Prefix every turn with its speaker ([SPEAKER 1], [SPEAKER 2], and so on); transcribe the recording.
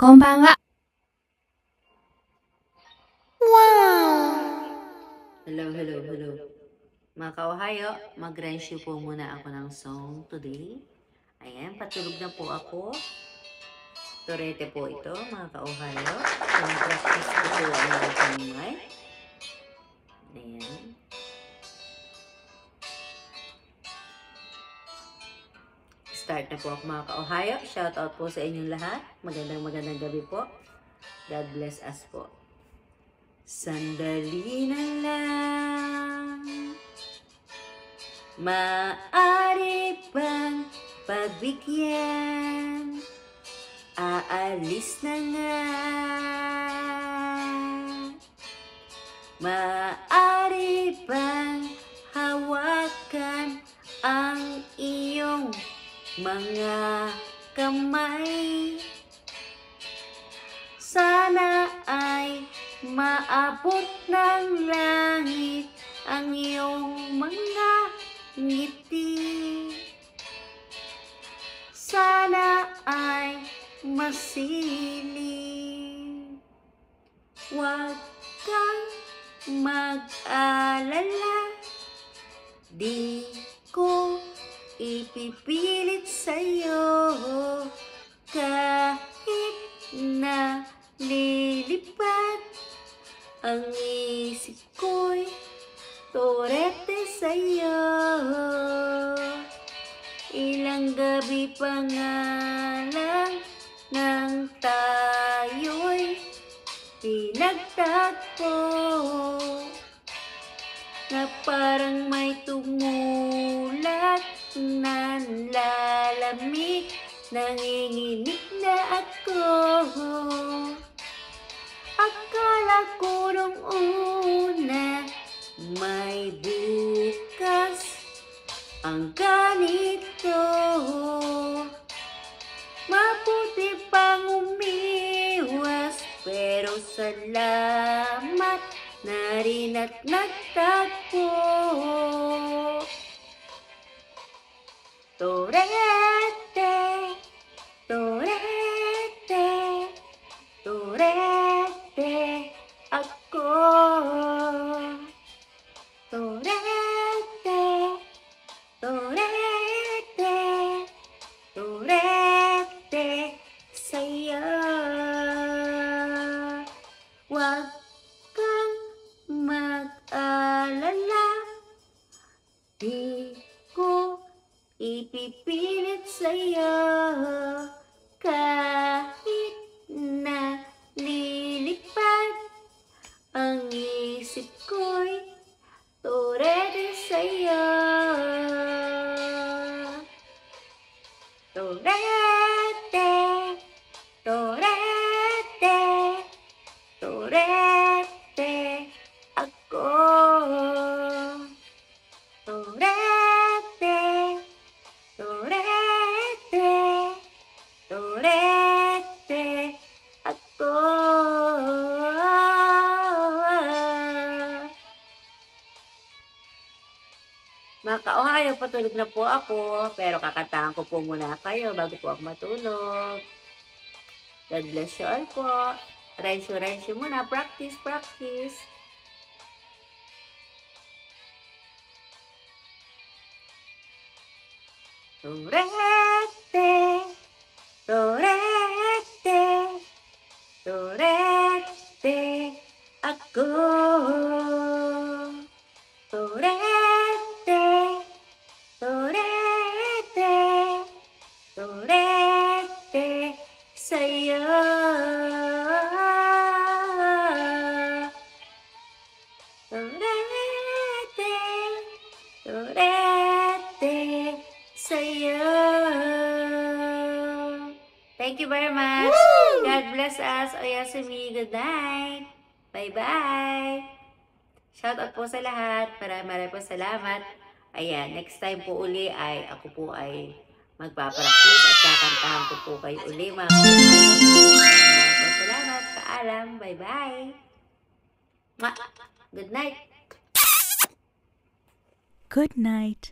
[SPEAKER 1] こんばんは。
[SPEAKER 2] Hello, hello, hello. Mga ka-Ohio, mag-rensyo po muna ako ng song today. Ayan, patulog na po ako. Torete po ito, mga ka-Ohio. Practice ko po ang aking mic. Ayan. Start na po ako, mga ka-Ohio. Shout out po sa inyong lahat. Magandang gabi po. God bless us po. Sandali na lang, maaari bang pagbigyan? Aalis na nga. Maaari bang hawakan ang iyong mga kamay? Sana ay maabot ng langit ang iyong mga ngiti. Sana ay masiling. Huwag kang mag-alala, di ko ipipilit sa'yo kahit na lilipad ang isip ko'y torete sa'yo. Ilang gabi pa nga lang nang tayo'y pinagtagpo, na parang may tumulat na lalamig, nanginginig na ako. Akala ko nung una may bukas ang ganito. Mabuti pang umiwas, pero salamat na rin at nagtagpo. Torete, torete, torete ako. Torete, torete, torete sa'yo. Huwag kang mag-alala, di ko ipipilit sa'yo kahit na lilipad ang isip ko'y torete sa'yo. Torete, torete, torete ako. Torete, torete, torete ako. Mga ka-Ohio, patulog na po ako, pero kakantahan ko po muna kayo bago po ako matulog. God bless you all po. Rensyo muna. Practice, practice. Torete, torete, torete ako. Torete, torete, torete sa'yo. Torete, torete sa'yo. Thank you very much. Woo! God bless us. Oyasumi. Good night. Bye-bye. Shout out po sa lahat. Maraming po salamat. Ayan, next time po uli ay ako po ay magpapractice at kakantahan ko po kayo uli, mga kapatid. Maraming po salamat. Paalam. Bye-bye. Good night.
[SPEAKER 1] Good night.